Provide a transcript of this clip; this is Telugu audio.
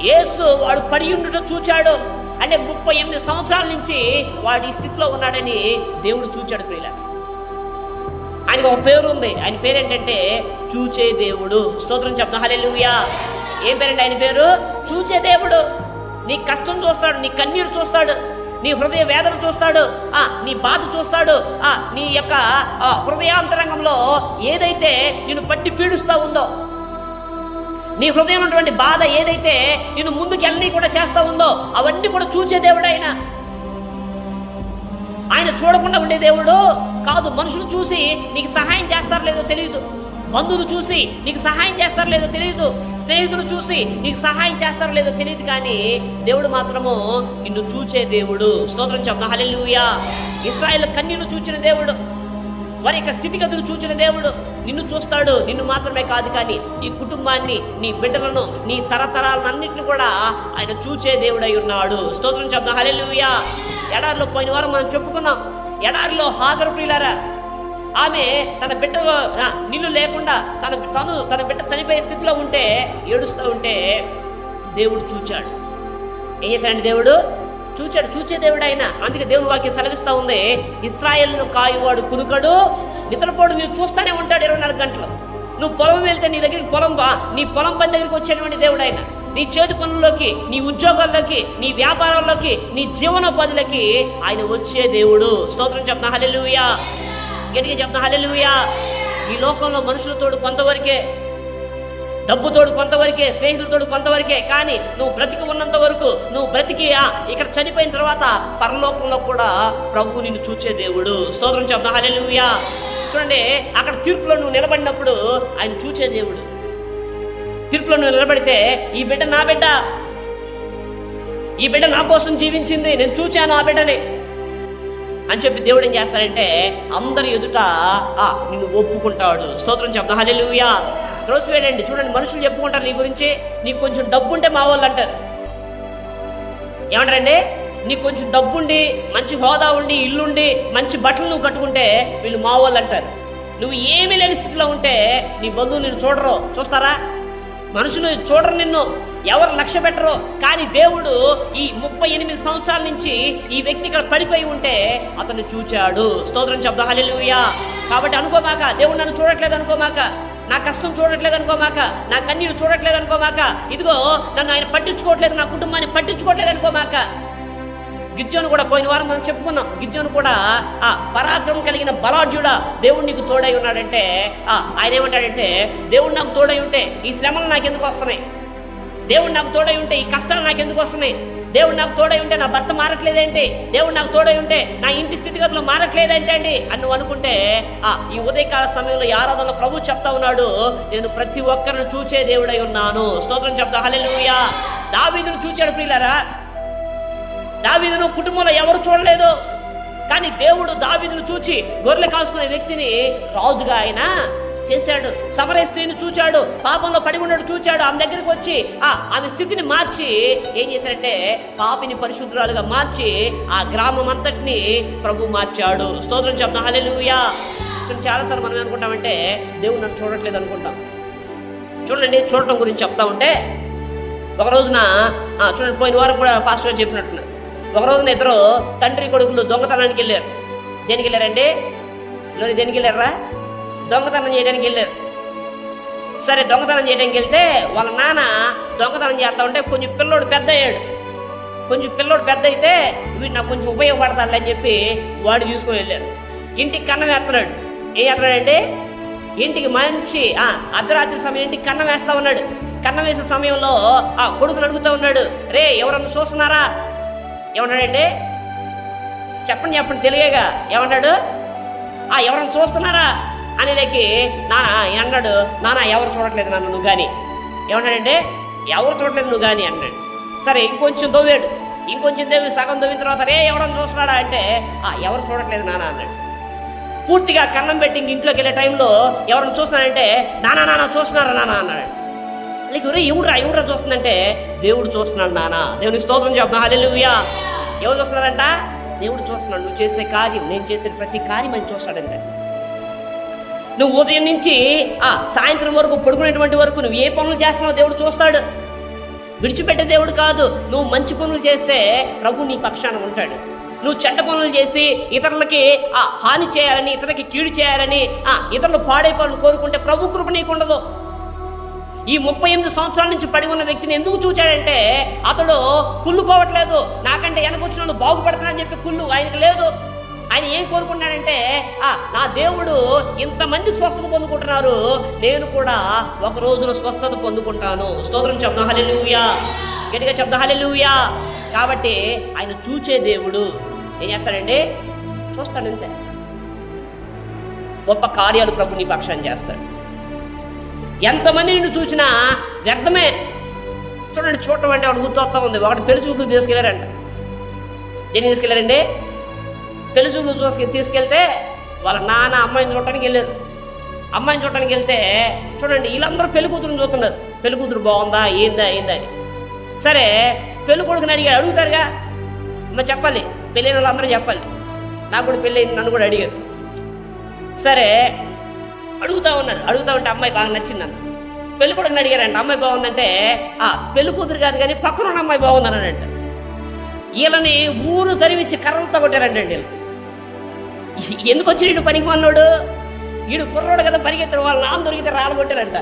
యేసు వాడు పడి ఉండుట చూచాడు. అంటే 38 సంవత్సరాల నుంచి వాడు ఈ స్థితిలో ఉన్నాడని దేవుడు చూచాడు ప్రియుల. ఆయనకు ఒక పేరు ఉంది. ఆయన పేరు ఏంటంటే చూచే దేవుడు. స్తోత్రం చెప్తాం, హల్లెలూయా. ఏం పేరండి ఆయన పేరు? చూచే దేవుడు. నీ కష్టం చూస్తాడు, నీ కన్నీరు చూస్తాడు, నీ హృదయ వేదన చూస్తాడు, నీ బాధ చూస్తాడు, నీ యొక్క హృదయాంతరంగంలో ఏదైతే నిన్ను పట్టి పీడిస్తూ ఉందో, నీ హృదయం ఉన్నటువంటి బాధ ఏదైతే నిన్ను ముందుకు వెళ్ళని కూడా చేస్తూ ఉందో అవన్నీ కూడా చూచే దేవుడు ఆయన. ఆయన చూడకుండా ఉండే దేవుడు కాదు. మనుషులు చూసి నీకు సహాయం చేస్తారో లేదో తెలియదు, బంధువులు చూసి నీకు సహాయం చేస్తారో లేదో తెలియదు, స్నేహితులు చూసి నీకు సహాయం చేస్తారో లేదో తెలియదు, కానీ దేవుడు మాత్రము నిన్ను చూచే దేవుడు. స్తోత్రం చెప్తాం, హల్లెలూయా. ఇశ్రాయేలు కన్నీళ్లు చూచిన దేవుడు, వారి యొక్క స్థితిగతులు చూచిన దేవుడు నిన్ను చూస్తాడు. నిన్ను మాత్రమే కాదు, కానీ నీ కుటుంబాన్ని, నీ బిడ్డలను, నీ తరతరాలన్నింటినీ కూడా ఆయన చూచే దేవుడై ఉన్నాడు. స్తోత్రం చెప్తాం, హల్లెలూయా. ఎడారిలో పోయిన వారం మనం చెప్పుకున్నాం. ఎడారిలో హాగరు ప్రియులారా, ఆమె తన బిడ్డ నీళ్లు లేకుండా తన బిడ్డ చనిపోయే స్థితిలో ఉంటే, ఏడుస్తూ ఉంటే దేవుడు చూచాడు. ఏం చేశాడంటే దేవుడు చూచాడు. చూచే దేవుడు ఆయన. అందుకే దేవుని వాక్యం సెలవిస్తూ ఉంది, ఇశ్రాయేలును కాయువాడు కునుకడు, నిద్రపోడు. మీరు చూస్తూనే ఉంటాడు 24 గంటలు. నువ్వు పొలం వెళ్తే నీ దగ్గరికి నీ పొలం పని దగ్గరికి వచ్చేటువంటి దేవుడు ఆయన. నీ చేతి పనుల్లోకి, నీ ఉద్యోగాల్లోకి, నీ వ్యాపారాల్లోకి, నీ జీవనోపాధులకి ఆయన వచ్చే దేవుడు. స్తోత్రం చెప్తా, హల్లెలూయా. గట్టిగా చెప్తా, హల్లెలూయా. ఈ లోకంలో మనుషులతోడు కొంతవరకే, డబ్బుతోడు కొంతవరకే, స్నేహితులతోడు కొంతవరకే, కానీ నువ్వు బ్రతికి ఉన్నంత వరకు, నువ్వు బ్రతికి ఇక్కడ చనిపోయిన తర్వాత పరలోకంలో కూడా ప్రభు నిన్ను చూచే దేవుడు. స్తోత్రం చెప్తా, హల్లెలూయా. చూడండి, అక్కడ తీర్పులో నువ్వు నిలబడినప్పుడు ఆయన చూచే దేవుడు. తీర్పులో నువ్వు నిలబడితే, ఈ బిడ్డ నా బిడ్డ, ఈ బిడ్డ నా కోసం జీవించింది, నేను చూచాను ఆ బిడ్డని అని చెప్పి దేవుడు ఏం చేస్తాడంటే అందరి ఎదుట నిన్ను ఒప్పుకుంటాడు. స్తోత్రం చెప్తా, హల్లెలూయా. త్రోసివేయండి. చూడండి, మనుషులు చెప్పుకుంటారు నీ గురించి. నీకు కొంచెం డబ్బు ఉంటే మా వాళ్ళు అంటారు. ఏమంటారండి? నీకు కొంచెం డబ్బుండి, మంచి హోదా ఉండి, ఇల్లుండి, మంచి బట్టలు నువ్వు కట్టుకుంటే వీళ్ళు మా వాళ్ళు అంటారు. నువ్వు ఏమీ లేని స్థితిలో ఉంటే నీ బంధువులు నిన్ను చూడరు. చూస్తారా? మనుషులు చూడరు నిన్ను, ఎవరు లక్ష్య పెట్టరు. కానీ దేవుడు ఈ 38 సంవత్సరాల నుంచి ఈ వ్యక్తి ఇక్కడ పడిపోయి ఉంటే అతను చూచాడు. స్తోత్రం చెప్తా, హల్లెలూయా. కాబట్టి అనుకోమాక, దేవుడు నన్ను చూడట్లేదు అనుకోమాక, నా కష్టం చూడట్లేదు అనుకోమాక, నా కన్నీరు చూడట్లేదు అనుకోమాక, ఇదిగో నన్ను ఆయన పట్టించుకోవట్లేదు, నా కుటుంబాన్ని పట్టించుకోవట్లేదు అనుకోమాక. గిద్యోను కూడా పోయిన వారం మనం చెప్పుకున్నాం. గిద్యోను కూడా పరాక్రమం కలిగిన బలాఢ్యుడా, దేవుడు నీకు తోడై ఉన్నాడంటే ఆయన ఏమంటాడంటే, దేవుడు నాకు తోడై ఉంటే ఈ శ్రమలు నాకు ఎందుకు వస్తున్నాయి, దేవుడు నాకు తోడై ఉంటే ఈ కష్టాలు నాకు ఎందుకు వస్తున్నాయి, దేవుడు నాకు తోడై ఉంటే నా భర్త మారట్లేదేంటి, దేవుడు నాకు తోడై ఉంటే నా ఇంటి స్థితిగతులు మారట్లేదేంటి అండి అని నువ్వు అనుకుంటే, ఈ ఉదయకాల సమయంలో ఈ ఆరాధనలో ప్రభు చెప్తా ఉన్నాడు, నేను ప్రతి ఒక్కరిని చూచే దేవుడై ఉన్నాను. స్తోత్రం చెప్తా, హల్లెలూయా. దావీదును చూచాడు ప్రియులారా. దావీదును కుటుంబంలో ఎవరు చూడలేదు, కానీ దేవుడు దావీదును చూచి గొర్రెలు కాసుకునే వ్యక్తిని రాజుగా ఆయన చేశాడు. సమరయ స్త్రీని చూచాడు, పాపంలో పడి ఉన్నాడు చూచాడు. ఆమె దగ్గరికి వచ్చి ఆమె స్థితిని మార్చి ఏం చేశాడంటే పాపిని పరిశుద్ధురాలుగా మార్చి ఆ గ్రామం అంతటిని ప్రభు మార్చాడు. స్తోత్రం చెప్తాం, హల్లెలూయా. చాలాసార్లు మనం అనుకుంటామంటే దేవుడు నన్ను చూడట్లేదు అనుకుంటాం. చూడండి, చూడటం గురించి చెప్తా ఉంటే ఒక రోజున చూడండి, పోయిన వారం కూడా పాస్టర్ గారు చెప్పినట్టున్నారు. ఒక రోజున ఇద్దరు తండ్రి కొడుకులు దొంగతనానికి వెళ్ళారు. దేనికి వెళ్ళారండి? దేనికి వెళ్ళారా? దొంగతనం చేయడానికి వెళ్ళారు. సరే, దొంగతనం చేయడానికి వెళ్తే వాళ్ళ నాన్న దొంగతనం చేస్తా ఉంటే కొంచెం పిల్లోడు పెద్ద అయ్యాడు. కొంచెం పిల్లోడు పెద్ద అయితే వీడు నాకు కొంచెం ఉపయోగపడతాడు అని చెప్పి వాడు చూసుకొని వెళ్ళారు. ఇంటికి కన్నం వేస్తున్నాడు. ఏం వేస్తున్నాడంటే ఇంటికి మంచి అర్ధరాత్రి సమయం ఇంటికి కన్నం వేస్తా ఉన్నాడు. కన్నం వేసే సమయంలో కొడుకుని అడుగుతూ ఉన్నాడు, రే ఎవరన్నా చూస్తున్నారా? ఏమన్నాడంటే చెప్పండి తెలియగా ఏమన్నాడు? ఎవరన్నా చూస్తున్నారా అనేదానికి నాన్న అన్నాడు, నాన్న ఎవరు చూడట్లేదు నన్ను నువ్వు కానీ. ఏమన్నాడంటే ఎవరు చూడట్లేదు నువ్వు కానీ అన్నాడు. సరే, ఇంకొంచెం దవ్వాడు. ఇంకొంచెం దవ్వి సగం దవ్విన తర్వాత రే ఎవరన్నా చూస్తున్నాడా అంటే ఎవరు చూడట్లేదు నాన్న అన్నాడు. పూర్తిగా కన్నం పెట్టి ఇంట్లోకి వెళ్ళే టైంలో ఎవరైనా చూస్తున్నాడంటే నాన్న చూస్తున్నారా నాన్న అన్నాడు. నీకు ఎవరురా చూస్తుందంటే దేవుడు చూస్తున్నాడు నాన్న. దేవునికి స్తోత్రం చెప్తున్నా, హల్లెలూయా. ఎవరు చూస్తున్నారంట? దేవుడు చూస్తున్నాడు. నువ్వు చేసే కార్యం, నేను చేసే ప్రతి కార్యం అని చూస్తాడంటే. నువ్వు ఉదయం నుంచి సాయంత్రం వరకు పడుకునేటువంటి వరకు నువ్వు ఏ పనులు చేస్తున్నావో దేవుడు చూస్తాడు. విడిచిపెట్టే దేవుడు కాదు. నువ్వు మంచి పనులు చేస్తే ప్రభు నీ పక్షాన ఉంటాడు. నువ్వు చెడ్డ పనులు చేసి ఇతరులకి హాని చేయాలని, ఇతరులకి కీడు చేయాలని, ఇతరులు పాడైపోవాలని కోరుకుంటే ప్రభు కృప నీకు ఉండదు. ఈ 38 సంవత్సరాల నుంచి పడి ఉన్న వ్యక్తిని ఎందుకు చూచాడంటే అతడు కుళ్ళుకోవట్లేదు. నాకంటే వెనకొచ్చిన వాళ్ళు బాగుపడతానని చెప్పి కుళ్ళు ఆయనకు లేదు. ఆయన ఏం కోరుకున్నాడంటే నా దేవుడు ఇంతమంది స్వస్థత పొందుకుంటున్నారు, నేను కూడా ఒక రోజున స్వస్థత పొందుకుంటాను. స్తోత్రం చెప్దాం, హల్లెలూయా, గట్టిగా చెప్దాం, హల్లెలూయా. కాబట్టి ఆయన చూచే దేవుడు ఏం చేస్తాడంటే చూస్తాడు, అంతే. గొప్ప కార్యాలు ప్రభు నీ పక్షాన్ని చేస్తాడు. ఎంతమంది నిన్ను చూసినా వ్యర్థమే. చూడండి, చూడటం అంటే వాడు గుర్తొస్తా ఉంది. ఒకటి పెళ్లి చూపులు తీసుకెళ్లారంట. దేన్ని తీసుకెళ్లారండి? పెళ్లి చూపులు తీసుకెళ్తే వాళ్ళ నాన్న అమ్మాయిని చూడటానికి వెళ్ళారు. అమ్మాయిని చూడటానికి వెళ్తే చూడండి, వీళ్ళందరూ పెళ్లి కూతురుని చూస్తున్నారు. పెళ్లి కూతురు బాగుందా, ఏందా అని. సరే, పెళ్లి కొడుకుని అడుగుతారుగా, అమ్మ చెప్పాలి, పెళ్ళైన వాళ్ళు అందరూ చెప్పాలి. నాకు కూడా పెళ్ళి అయింది, నన్ను కూడా అడిగారు. సరే, అడుగుతా ఉంటే అమ్మాయి బాగా నచ్చిందన్న. పెళ్లి కొడుకుని అడిగారంట, అమ్మాయి బాగుందంటే పెళ్లి కూతురు కాదు కానీ పక్కన ఉన్న అమ్మాయి బాగుందనంట. వీళ్ళని ఊరు తరిమిచ్చి కర్రలతో కొట్టారంట. ఎందుకు వచ్చి వీడు పనికి మన్నోడు, వీడు కుర్రోడు కదా పరిగెత్తాడు, వాళ్ళ నాన్న దొరికితే రాలగొట్టారంట.